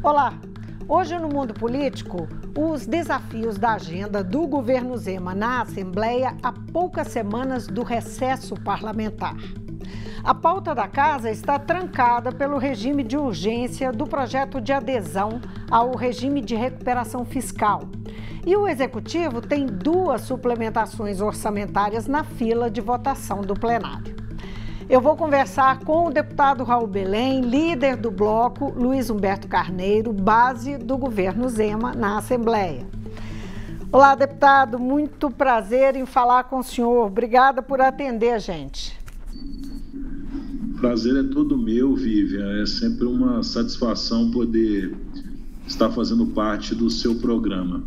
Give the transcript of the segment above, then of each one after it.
Olá! Hoje no mundo político, os desafios da agenda do governo Zema na Assembleia há poucas semanas do recesso parlamentar. A pauta da casa está trancada pelo regime de urgência do projeto de adesão ao regime de recuperação fiscal. E o Executivo tem duas suplementações orçamentárias na fila de votação do plenário. Eu vou conversar com o deputado Raul Belém, líder do bloco Luiz Humberto Carneiro, base do governo Zema na Assembleia. Olá, deputado, muito prazer em falar com o senhor. Obrigada por atender a gente. Prazer é todo meu, Vivian. É sempre uma satisfação poder estar fazendo parte do seu programa.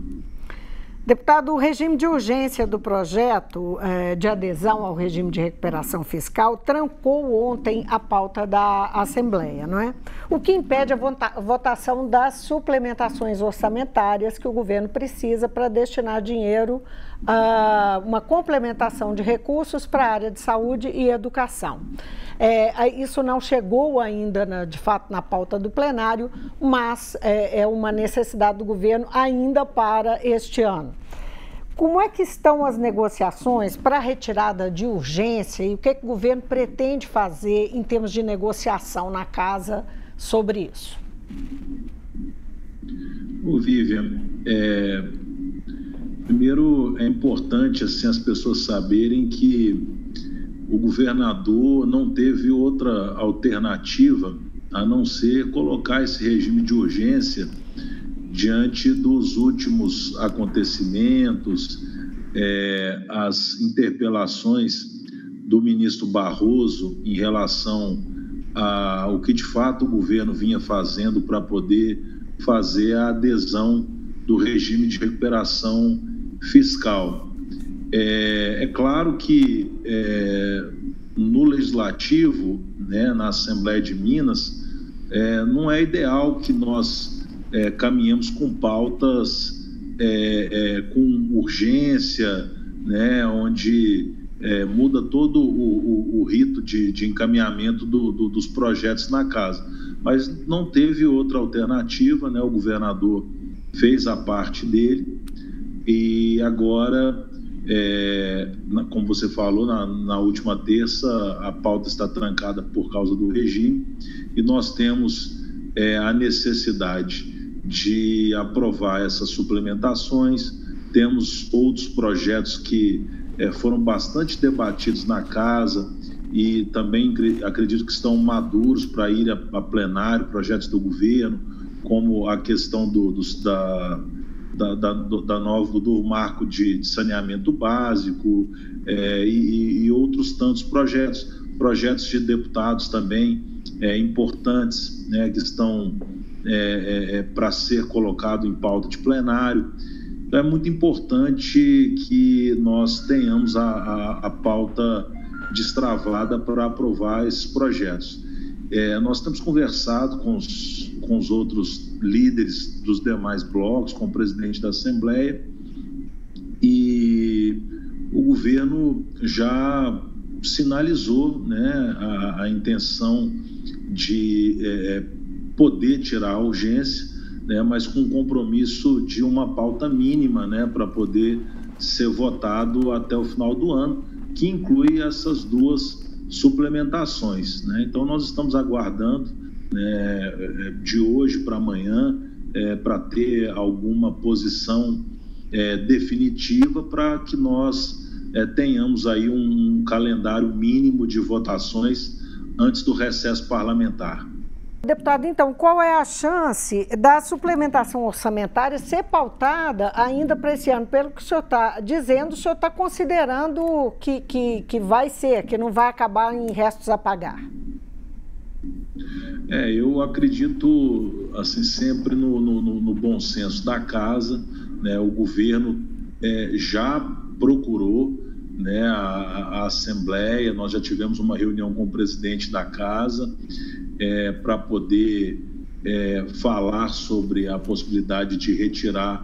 Deputado, o regime de urgência do projeto de adesão ao regime de recuperação fiscal trancou ontem a pauta da Assembleia, não é? O que impede a votação das suplementações orçamentárias que o governo precisa para destinar dinheiro a uma complementação de recursos para a área de saúde e educação. Isso não chegou ainda, de fato, na pauta do plenário, mas é uma necessidade do governo ainda para este ano. Como é que estão as negociações para a retirada de urgência e o que o governo pretende fazer em termos de negociação na casa sobre isso? Vivian, primeiro é importante assim, as pessoas saberem que o governador não teve outra alternativa a não ser colocar esse regime de urgência diante dos últimos acontecimentos, as interpelações do ministro Barroso em relação ao que de fato o governo vinha fazendo para poder fazer a adesão do regime de recuperação fiscal. É claro que no Legislativo, né, na Assembleia de Minas, não é ideal que nós caminhamos com pautas com urgência, né, onde muda todo o rito de encaminhamento dos projetos na casa. Mas não teve outra alternativa, né, o governador fez a parte dele e agora, como você falou, na última terça, a pauta está trancada por causa do regime e nós temos a necessidade de aprovar essas suplementações. Temos outros projetos que foram bastante debatidos na casa e também acredito que estão maduros para ir a plenário, projetos do governo, como a questão do marco de saneamento básico e outros tantos projetos de deputados também importantes, né, que estão para ser colocado em pauta de plenário. Então, é muito importante que nós tenhamos a pauta destravada para aprovar esses projetos. Nós temos conversado com os outros líderes dos demais blocos, com o presidente da Assembleia, e o governo já sinalizou, né, a intenção de poder tirar a urgência, né, mas com compromisso de uma pauta mínima, né, para poder ser votado até o final do ano, que inclui essas duas suplementações, né? Então nós estamos aguardando, né, de hoje para amanhã para ter alguma posição definitiva para que nós tenhamos aí um calendário mínimo de votações antes do recesso parlamentar. Deputado, então, qual é a chance da suplementação orçamentária ser pautada ainda para esse ano? Pelo que o senhor está dizendo, o senhor está considerando que vai ser, que não vai acabar em restos a pagar? Eu acredito assim, sempre no bom senso da casa, né? O governo já procurou, né, a Assembleia, nós já tivemos uma reunião com o presidente da casa para poder falar sobre a possibilidade de retirar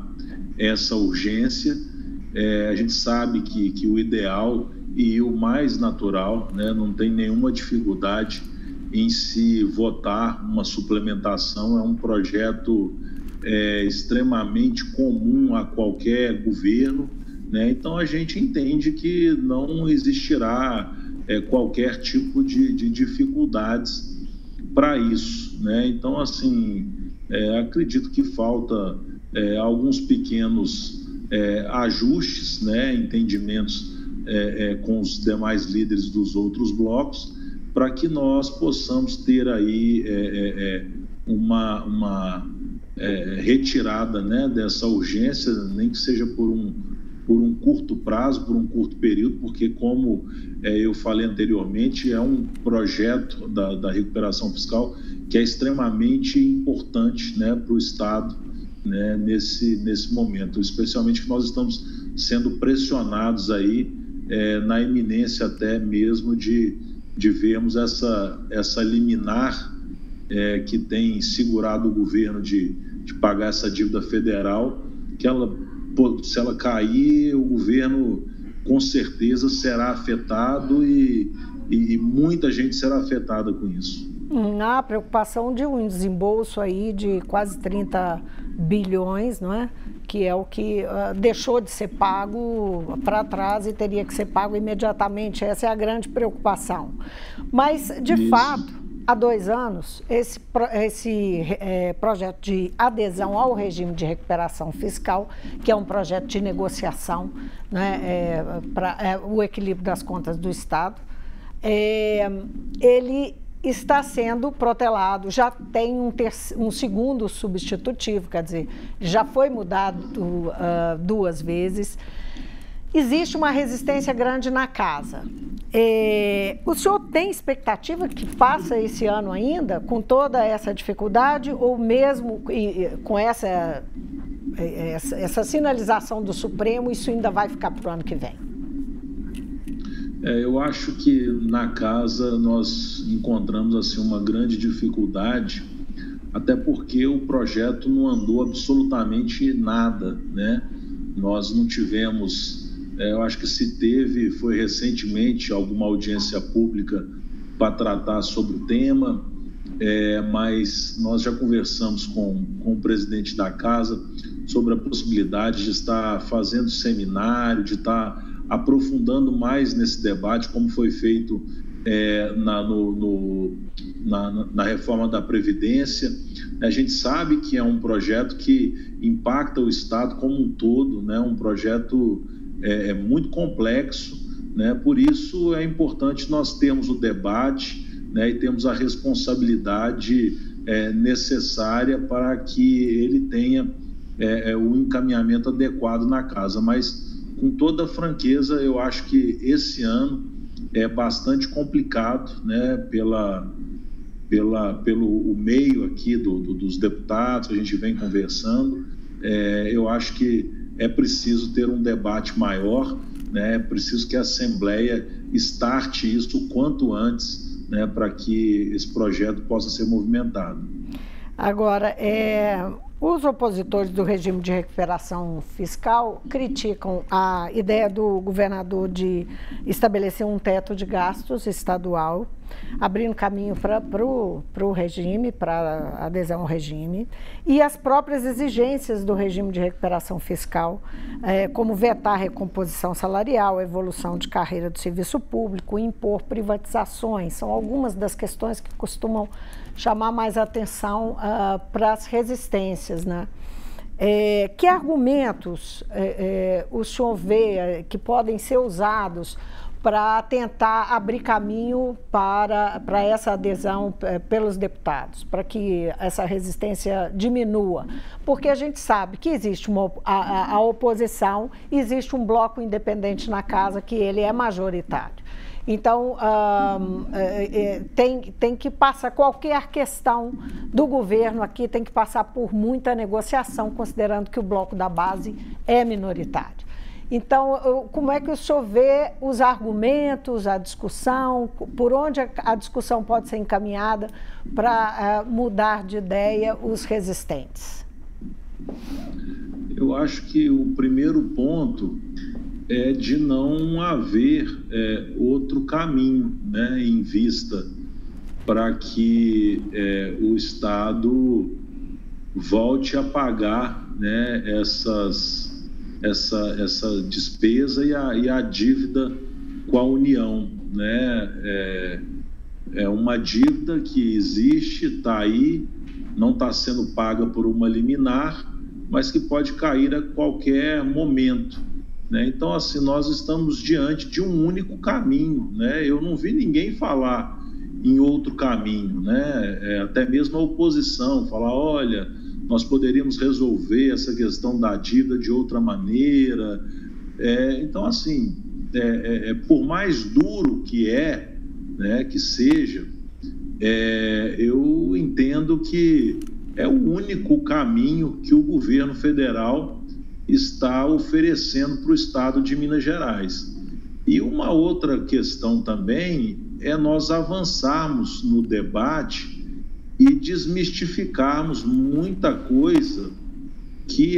essa urgência. A gente sabe que o ideal e o mais natural, né, não tem nenhuma dificuldade em se votar uma suplementação. É um projeto extremamente comum a qualquer governo, né? Então, a gente entende que não existirá qualquer tipo de dificuldades para isso, né? Então, assim, acredito que falta alguns pequenos ajustes, né? Entendimentos com os demais líderes dos outros blocos, para que nós possamos ter aí uma retirada, né, dessa urgência, nem que seja por um curto prazo, por um curto período, porque, como eu falei anteriormente, é um projeto da recuperação fiscal que é extremamente importante, né, para o Estado, né, nesse momento, especialmente que nós estamos sendo pressionados aí na iminência até mesmo de vermos essa liminar que tem segurado o governo de pagar essa dívida federal, que se ela cair, o governo com certeza será afetado e muita gente será afetada com isso. A preocupação de um desembolso aí de quase 30 bilhões, não é? Que é o que deixou de ser pago para trás e teria que ser pago imediatamente. Essa é a grande preocupação. Mas, de fato, há 2 anos, esse projeto de adesão ao regime de recuperação fiscal, que é um projeto de negociação, né, para o equilíbrio das contas do Estado, ele está sendo protelado, já tem um segundo substitutivo, quer dizer, já foi mudado 2 vezes. Existe uma resistência grande na casa. O senhor tem expectativa que faça esse ano ainda, com toda essa dificuldade, ou mesmo com essa sinalização do Supremo, isso ainda vai ficar para o ano que vem? Eu acho que na casa nós encontramos assim uma grande dificuldade, até porque o projeto não andou absolutamente nada, né? Nós não tivemos, eu acho que se teve, foi recentemente alguma audiência pública para tratar sobre o tema, mas nós já conversamos com o presidente da casa sobre a possibilidade de estar fazendo seminário, de estar aprofundando mais nesse debate, como foi feito na reforma da Previdência. A gente sabe que é um projeto que impacta o Estado como um todo, né? Um projeto muito complexo, né? Por isso é importante nós termos o debate, né? E termos a responsabilidade necessária para que ele tenha o encaminhamento adequado na casa. Mas, com toda franqueza, eu acho que esse ano é bastante complicado, né, pelo meio aqui dos deputados, a gente vem conversando. Eu acho que é preciso ter um debate maior, né, é preciso que a Assembleia starte isso o quanto antes, né, para que esse projeto possa ser movimentado. Agora, os opositores do regime de recuperação fiscal criticam a ideia do governador de estabelecer um teto de gastos estadual, abrindo caminho para o regime, para a adesão ao regime, e as próprias exigências do regime de recuperação fiscal, como vetar a recomposição salarial, a evolução de carreira do serviço público, impor privatizações, são algumas das questões que costumam chamar mais atenção para as resistências, né? Que argumentos o senhor vê que podem ser usados para tentar abrir caminho para essa adesão pelos deputados, para que essa resistência diminua? Porque a gente sabe que existe a oposição, existe um bloco independente na casa que ele é majoritário. Então, tem que passar, qualquer questão do governo aqui tem que passar por muita negociação, considerando que o bloco da base é minoritário. Então, como é que o senhor vê os argumentos, a discussão, por onde a discussão pode ser encaminhada para mudar de ideia os resistentes? Eu acho que o primeiro ponto é de não haver outro caminho, né, em vista para que o Estado volte a pagar, né, essa despesa e a dívida com a União, né? É uma dívida que existe, está aí, não está sendo paga por uma liminar, mas que pode cair a qualquer momento, né? Então, assim, nós estamos diante de um único caminho, né? Eu não vi ninguém falar em outro caminho, né? Até mesmo a oposição falar, olha, nós poderíamos resolver essa questão da dívida de outra maneira. Então, assim, por mais duro que né, que seja, eu entendo que é o único caminho que o governo federal está oferecendo para o estado de Minas Gerais. E uma outra questão também é nós avançarmos no debate e desmistificarmos muita coisa que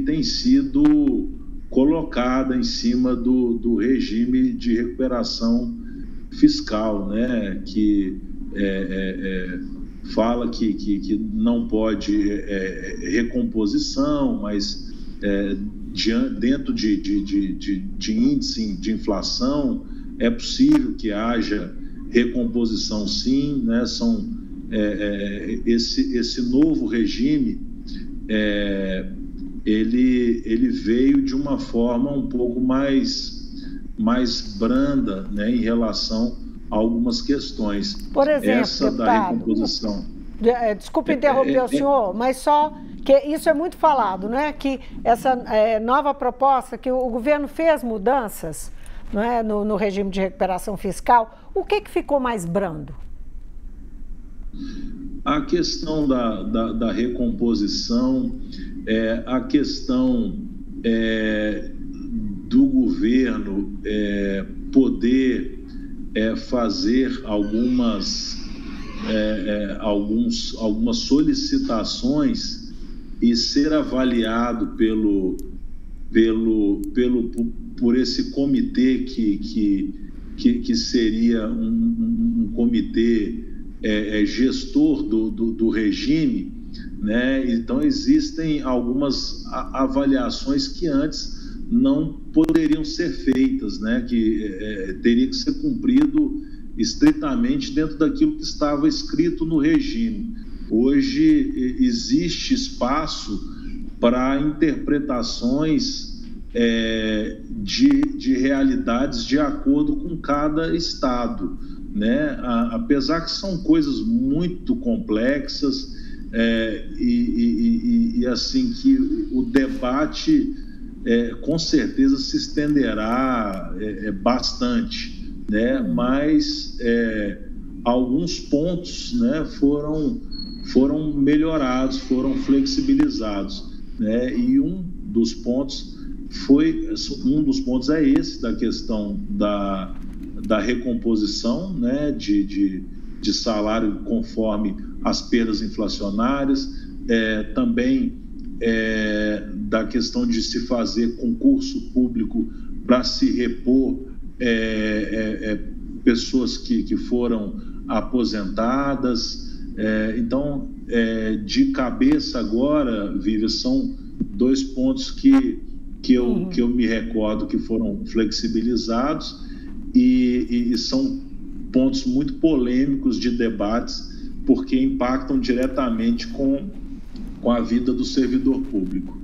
tem sido colocada em cima do regime de recuperação fiscal, né? Que fala que não pode recomposição, mas dentro de índice de inflação é possível que haja recomposição, sim, né? Esse novo regime ele veio de uma forma um pouco mais branda, né, em relação a algumas questões. Por exemplo, essa deputado, da recomposição. Desculpe interromper o senhor, mas só que isso é muito falado, né? Que essa nova proposta, que o governo fez mudanças, não é, no regime de recuperação fiscal, o que ficou mais brando? A questão da recomposição, a questão do governo poder fazer algumas solicitações e ser avaliado por esse comitê que seria um comitê gestor do regime, né? Então existem algumas avaliações que antes não poderiam ser feitas, né? Que teria que ser cumprido estritamente dentro daquilo que estava escrito no regime. Hoje existe espaço para interpretações de realidades de acordo com cada estado, né? Apesar que são coisas muito complexas e assim que o debate com certeza se estenderá bastante, né? Mas alguns pontos, né, foram melhorados, foram flexibilizados, né? E um dos pontos é esse da questão da recomposição, né, de salário conforme as perdas inflacionárias, também da questão de se fazer concurso público para se repor pessoas que foram aposentadas. Então, de cabeça agora, Vivian, são dois pontos que eu me recordo que foram flexibilizados e são pontos muito polêmicos de debates, porque impactam diretamente com a vida do servidor público.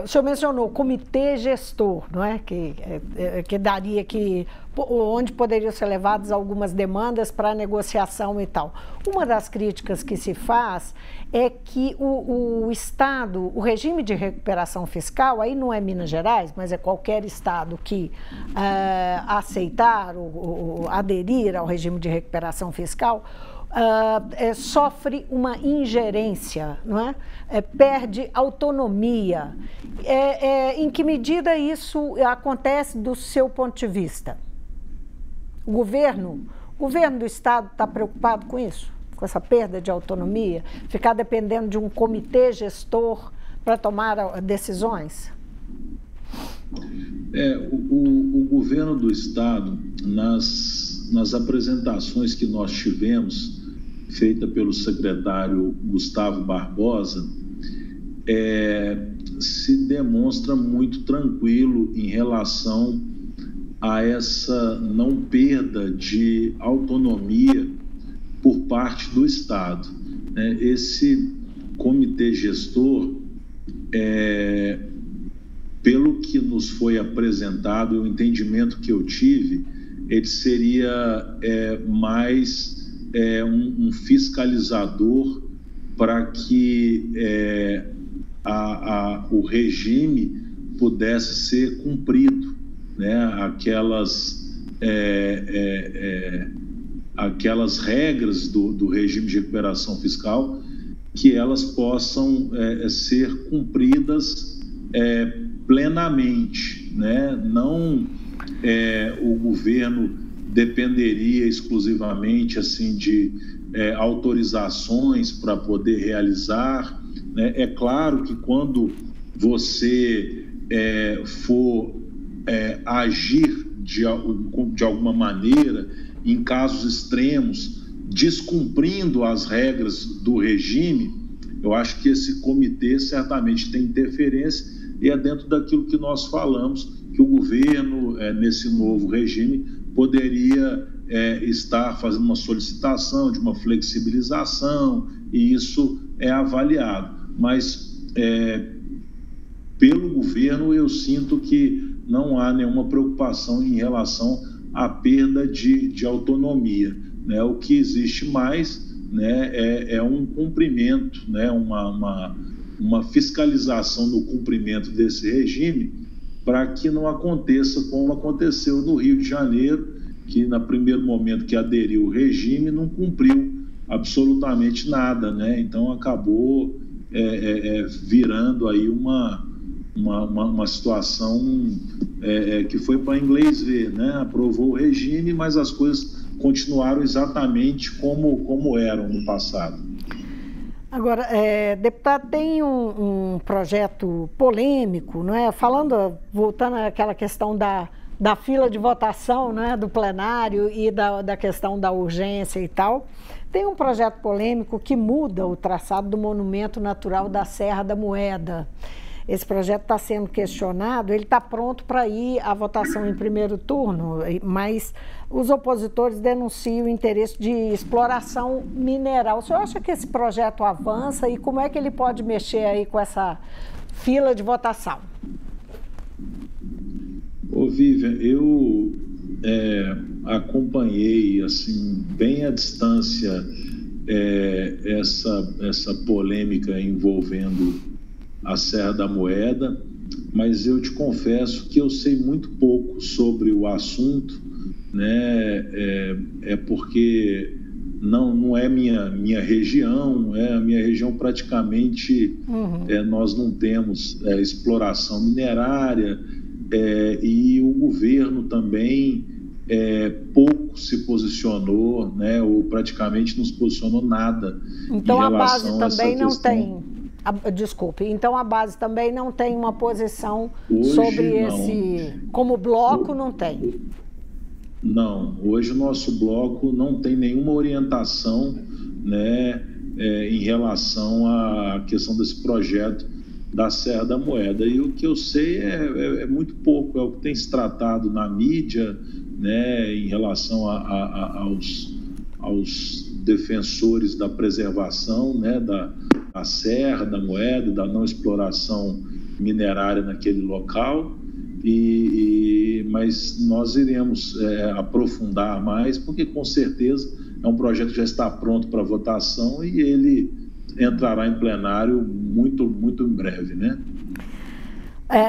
O senhor mencionou o comitê gestor, não é? Que daria onde poderiam ser levadas algumas demandas para negociação e tal. Uma das críticas que se faz é que o Estado, o regime de recuperação fiscal, aí não é Minas Gerais, mas é qualquer Estado que aceitar ou aderir ao regime de recuperação fiscal, sofre uma ingerência, não é? Perde autonomia. Em que medida isso acontece do seu ponto de vista? O governo do Estado está preocupado com isso? Com essa perda de autonomia? Ficar dependendo de um comitê gestor para tomar decisões? O governo do Estado, nas nas apresentações que nós tivemos, feita pelo secretário Gustavo Barbosa, se demonstra muito tranquilo em relação a essa não perda de autonomia por parte do Estado. Esse comitê gestor, pelo que nos foi apresentado, o entendimento que eu tive, ele seria mais um fiscalizador para que o regime pudesse ser cumprido, né? Aquelas regras do regime de recuperação fiscal, que elas possam ser cumpridas plenamente, né? Não o governo dependeria exclusivamente assim de autorizações para poder realizar, né? É claro que quando você for agir de alguma maneira, em casos extremos, descumprindo as regras do regime, eu acho que esse comitê certamente tem interferência, e é dentro daquilo que nós falamos, que o governo, nesse novo regime, poderia estar fazendo uma solicitação de uma flexibilização, e isso é avaliado. Mas, pelo governo, eu sinto que não há nenhuma preocupação em relação à perda de autonomia, né? O que existe mais, né, é um cumprimento, né, uma fiscalização no cumprimento desse regime, para que não aconteça como aconteceu no Rio de Janeiro, que no primeiro momento que aderiu o regime não cumpriu absolutamente nada, né? Então acabou virando aí uma situação que foi para inglês ver, né? Aprovou o regime, mas as coisas continuaram exatamente como eram no passado. Agora, deputado, tem um projeto polêmico, não é? Voltando àquela questão da fila de votação, né, do plenário e da questão da urgência e tal. Tem um projeto polêmico que muda o traçado do Monumento Natural da Serra da Moeda. Esse projeto está sendo questionado, ele está pronto para ir à votação em primeiro turno, mas os opositores denunciam o interesse de exploração mineral. O senhor acha que esse projeto avança e como é que ele pode mexer aí com essa fila de votação? Ô, Vivian, eu acompanhei assim, bem à distância essa polêmica envolvendo a Serra da Moeda, mas eu te confesso que eu sei muito pouco sobre o assunto, né? Porque não é minha região, a minha região praticamente nós não temos exploração minerária, e o governo também pouco se posicionou, né? Ou praticamente não se posicionou nada. Então a base também não tem. Desculpe, então a base também não tem uma posição sobre esse... Como bloco, não tem? Não, hoje o nosso bloco não tem nenhuma orientação, né, em relação à questão desse projeto da Serra da Moeda. E o que eu sei é muito pouco, é o que tem se tratado na mídia, né, em relação aos defensores da preservação, né, da Serra da Moeda, da não exploração minerária naquele local, mas nós iremos aprofundar mais, porque com certeza é um projeto que já está pronto para votação e ele entrará em plenário muito, muito em breve, né?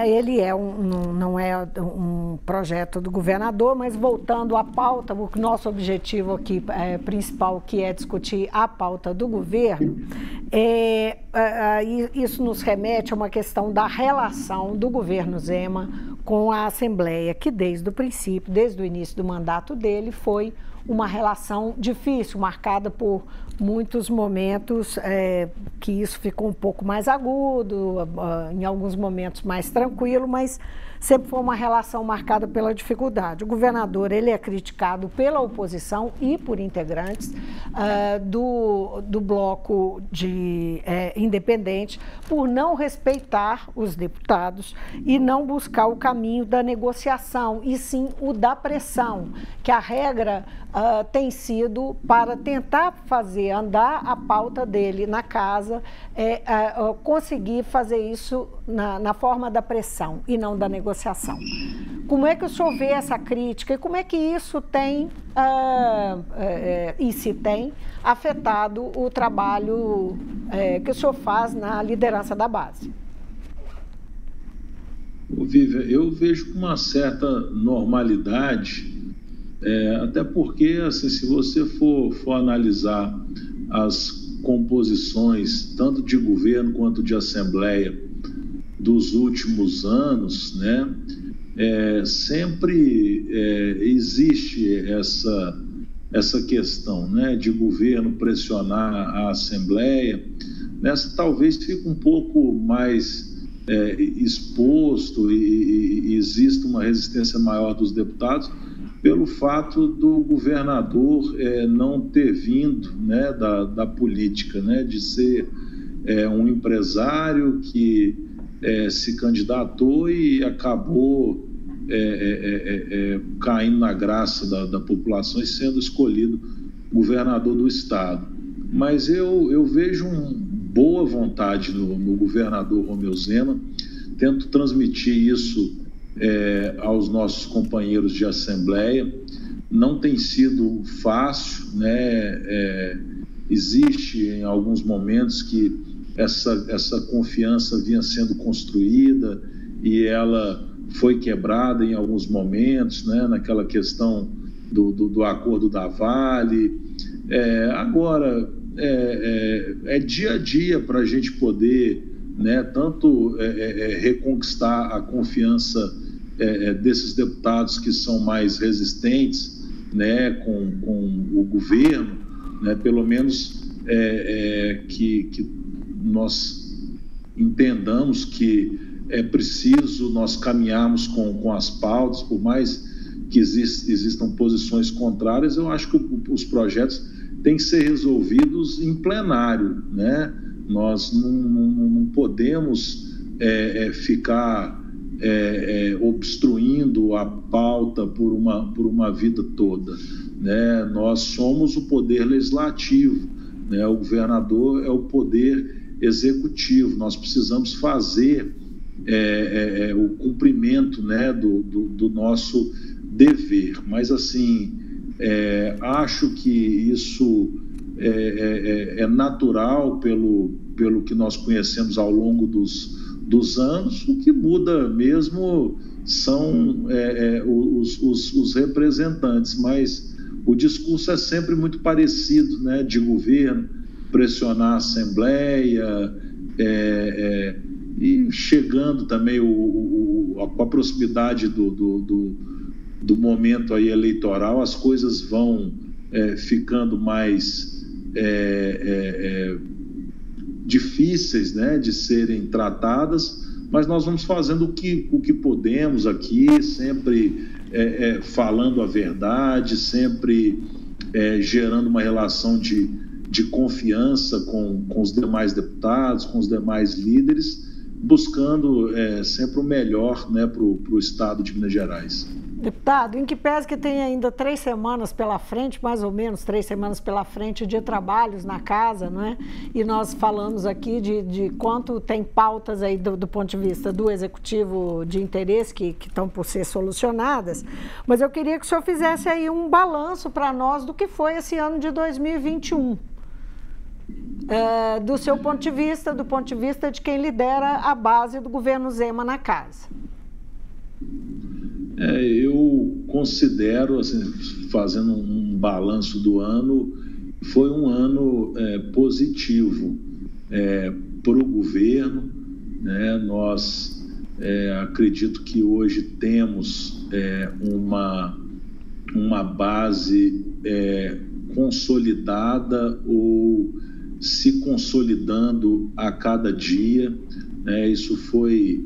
Ele não é um projeto do governador, mas voltando à pauta, o nosso objetivo aqui principal, que é discutir a pauta do governo, isso nos remete a uma questão da relação do governo Zema com a Assembleia, que desde o princípio, desde o início do mandato dele, foi uma relação difícil, marcada por muitos momentos que isso ficou um pouco mais agudo, em alguns momentos mais tranquilo, mas sempre foi uma relação marcada pela dificuldade. O governador, ele é criticado pela oposição e por integrantes do bloco independente por não respeitar os deputados e não buscar o caminho da negociação, e sim o da pressão, que a regra tem sido para tentar fazer andar a pauta dele na casa, conseguir fazer isso na forma da pressão e não da negociação. Como é que o senhor vê essa crítica e como é que isso tem, e se tem, afetado o trabalho que o senhor faz na liderança da base? Vivian, eu vejo com uma certa normalidade, até porque, assim, se você for analisar as composições, tanto de governo quanto de assembleia, dos últimos anos, né, sempre existe essa questão, né, de governo pressionar a assembleia. Nessa talvez fique um pouco mais exposto e existe uma resistência maior dos deputados pelo fato do governador não ter vindo, né, da política, né, de ser um empresário que se candidatou e acabou caindo na graça da população e sendo escolhido governador do estado. Mas eu vejo boa vontade no governador Romeu Zema, tento transmitir isso aos nossos companheiros de assembleia. Não tem sido fácil, né? Existe em alguns momentos que essa confiança vinha sendo construída e ela foi quebrada em alguns momentos, né? Naquela questão do acordo da Vale. Agora, dia a dia para a gente poder, né, tanto reconquistar a confiança desses deputados que são mais resistentes, né, com o governo, né, pelo menos que nós entendamos que é preciso nós caminharmos com as pautas, por mais que existam posições contrárias. Eu acho que os projetos têm que ser resolvidos em plenário, né? Nós não podemos ficar obstruindo a pauta por uma vida toda, né? Nós somos o poder legislativo, né? O governador é o poder executivo. Nós precisamos fazer o cumprimento, né, do nosso dever. Mas, assim, acho que isso é natural pelo que nós conhecemos ao longo dos anos. O que muda mesmo são os representantes, mas o discurso é sempre muito parecido, né, de governo, pressionar a Assembleia, e chegando também a proximidade do momento aí eleitoral, as coisas vão ficando mais difíceis, né, de serem tratadas, mas nós vamos fazendo o que podemos aqui, sempre falando a verdade, sempre gerando uma relação de confiança com os demais deputados, com os demais líderes, buscando sempre o melhor, né, para o estado de Minas Gerais. Deputado, em que pese que tem ainda 3 semanas pela frente, mais ou menos 3 semanas pela frente de trabalhos na casa, não é? E nós falamos aqui de quanto tem pautas aí do ponto de vista do executivo de interesse que estão por ser solucionadas, mas eu queria que o senhor fizesse aí um balanço para nós do que foi esse ano de 2021. Do seu ponto de vista, do ponto de vista de quem lidera a base do governo Zema na casa. Eu considero, assim, fazendo um balanço do ano, foi um ano positivo para o governo, né? Nós acredito que hoje temos uma base consolidada ou se consolidando a cada dia, né? Isso foi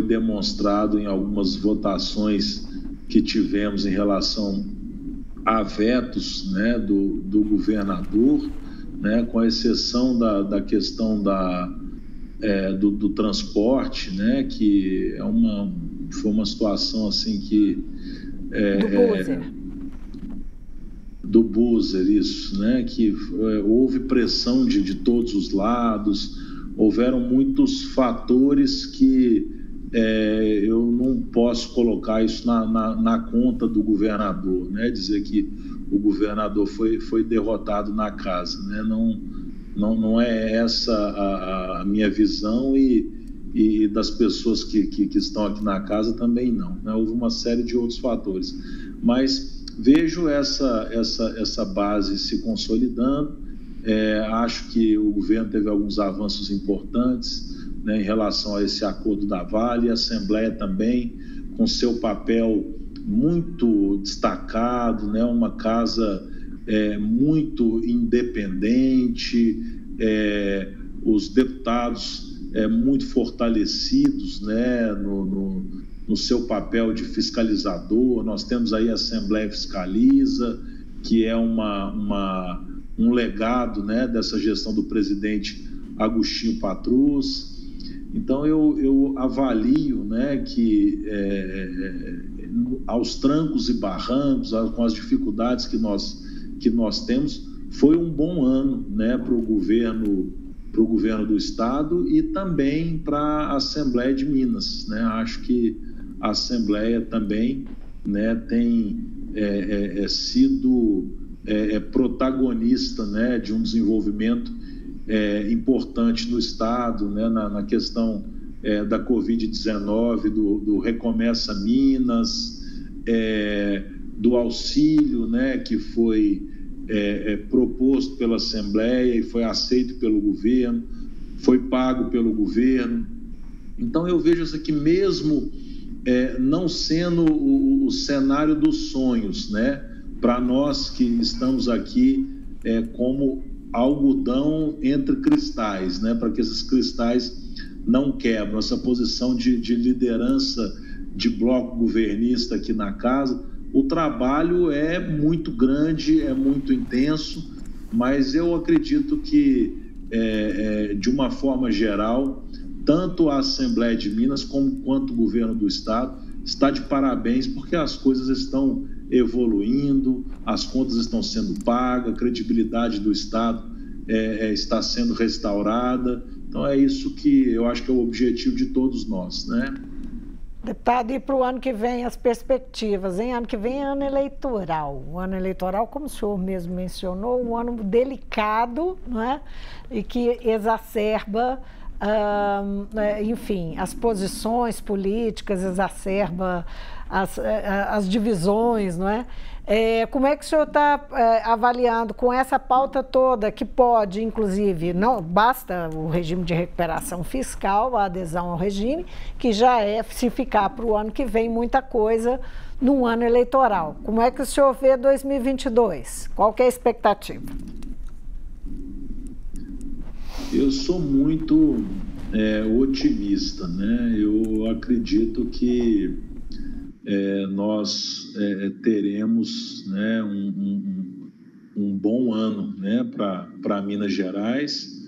demonstrado em algumas votações que tivemos em relação a vetos, né, do governador, né, com exceção da questão do transporte, né, que foi uma situação assim que... do Buser. Do Buser, isso, né, que houve pressão de todos os lados, houveram muitos fatores que eu não posso colocar isso na conta do governador, né, dizer que o governador foi derrotado na casa, né, não é essa a minha visão e das pessoas que estão aqui na casa também não, né, houve uma série de outros fatores, mas vejo essa base se consolidando. Acho que o governo teve alguns avanços importantes, né, em relação a esse acordo da Vale, a Assembleia também, com seu papel muito destacado, né, uma casa muito independente, os deputados muito fortalecidos, né, no seu papel de fiscalizador. Nós temos aí a Assembleia Fiscaliza, que é um legado, né, dessa gestão do presidente Agostinho Patrus. Então, eu avalio, né, que aos trancos e barrancos, com as dificuldades que nós temos, foi um bom ano, né, para o governo do Estado e também para a Assembleia de Minas, né? Acho que a Assembleia também, né, tem sido protagonista, né, de um desenvolvimento importante no Estado, né, na questão da Covid-19, do Recomeça Minas, do auxílio, né, que foi proposto pela Assembleia e foi aceito pelo governo, foi pago pelo governo. Então, eu vejo isso aqui mesmo não sendo o cenário dos sonhos, né, para nós que estamos aqui como algodão entre cristais, né, para que esses cristais não quebram. Essa posição de liderança de bloco governista aqui na casa, o trabalho é muito grande, é muito intenso, mas eu acredito que, de uma forma geral, tanto a Assembleia de Minas quanto o governo do Estado está de parabéns, porque as coisas estão evoluindo, as contas estão sendo pagas, a credibilidade do Estado está sendo restaurada. Então, é isso que eu acho que é o objetivo de todos nós, né? Deputado, e para o ano que vem, as perspectivas, hein? Ano que vem é ano eleitoral. O ano eleitoral, como o senhor mesmo mencionou, um ano delicado, não é? E que exacerba, enfim, as posições políticas, exacerba as divisões, não é? Como é que o senhor está avaliando com essa pauta toda, que pode, inclusive, não basta o regime de recuperação fiscal, a adesão ao regime, que já se ficar para o ano que vem muita coisa num ano eleitoral. Como é que o senhor vê 2022? Qual que é a expectativa? Eu sou muito otimista, né? Eu acredito que nós teremos, né, um bom ano, né, para Minas Gerais.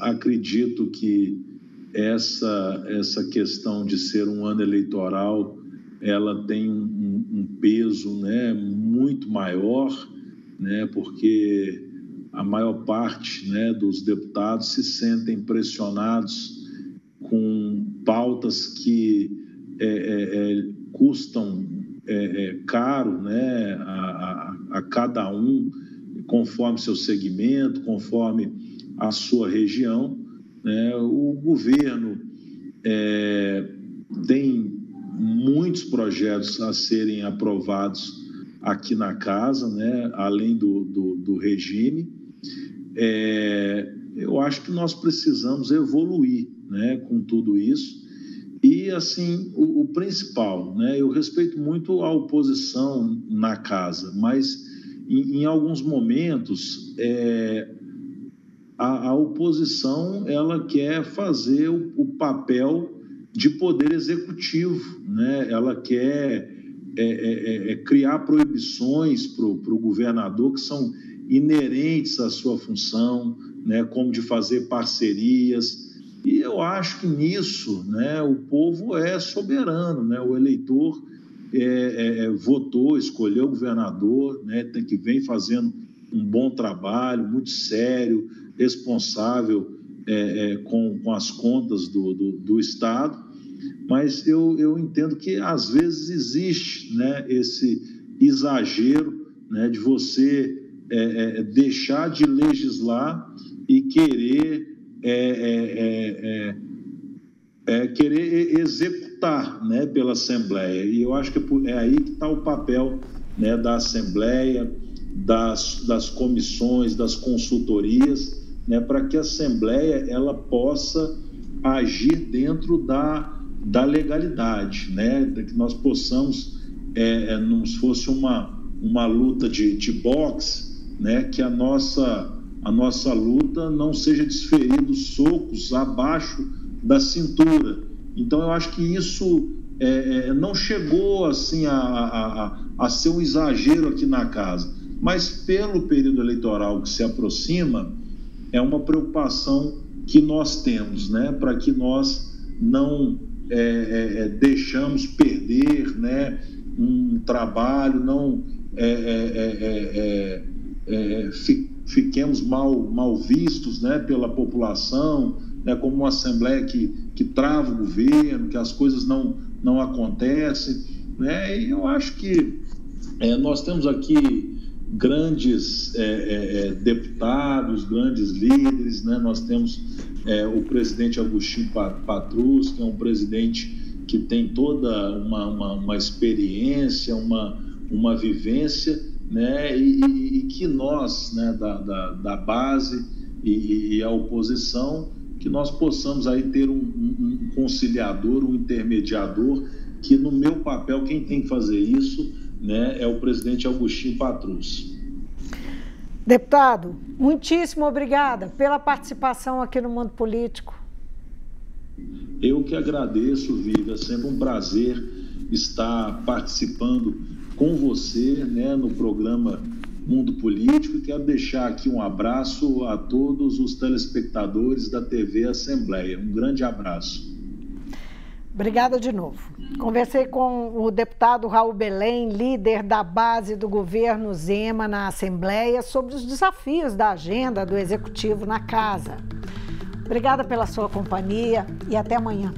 Acredito que essa questão de ser um ano eleitoral, ela tem um peso, né, muito maior, né, porque a maior parte, né, dos deputados se sentem pressionados com pautas que custam caro, né, a cada um, conforme seu segmento, conforme a sua região, né? O governo tem muitos projetos a serem aprovados aqui na casa, né, além do regime. Eu acho que nós precisamos evoluir, né, com tudo isso. E, assim, o principal, né, eu respeito muito a oposição na casa, mas em alguns momentos, a oposição ela quer fazer o papel de poder executivo, né? Ela quer criar proibições para o governador que são inerentes à sua função, né? Como de fazer parcerias. E eu acho que nisso, né, o povo é soberano, né? O eleitor votou, escolheu o governador, né, que vem fazendo um bom trabalho, muito sério, responsável com as contas do Estado, mas eu entendo que às vezes existe, né, esse exagero, né, de você deixar de legislar e querer executar, né, pela Assembleia. E eu acho que é aí que está o papel, né, da Assembleia, das comissões, das consultorias, né, para que a Assembleia ela possa agir dentro da legalidade, né, que nós possamos, não fosse uma luta de boxe, né, que a nossa luta não seja desferindo socos abaixo da cintura. Então, eu acho que isso não chegou assim a ser um exagero aqui na casa, mas pelo período eleitoral que se aproxima, é uma preocupação que nós temos, né, para que nós não deixamos perder, né, um trabalho, não fiquemos mal vistos, né, pela população, né, como uma Assembleia que trava o governo, que as coisas não acontecem, né? E eu acho que nós temos aqui grandes deputados, grandes líderes, né? Nós temos o presidente Agostinho Patrus, que é um presidente que tem toda uma experiência, uma vivência, né? E que nós, né, da base e a oposição, que nós possamos aí ter um conciliador, um intermediador, que no meu papel, quem tem que fazer isso, né, é o presidente Agostinho Patrus. Deputado, muitíssimo obrigada pela participação aqui no Mundo Político. Eu que agradeço, Vivi, é sempre um prazer estar participando com você, né, no programa Mundo Político, e quero deixar aqui um abraço a todos os telespectadores da TV Assembleia. Um grande abraço. Obrigada de novo. Conversei com o deputado Raul Belém, líder da base do governo Zema na Assembleia, sobre os desafios da agenda do Executivo na Casa. Obrigada pela sua companhia e até amanhã.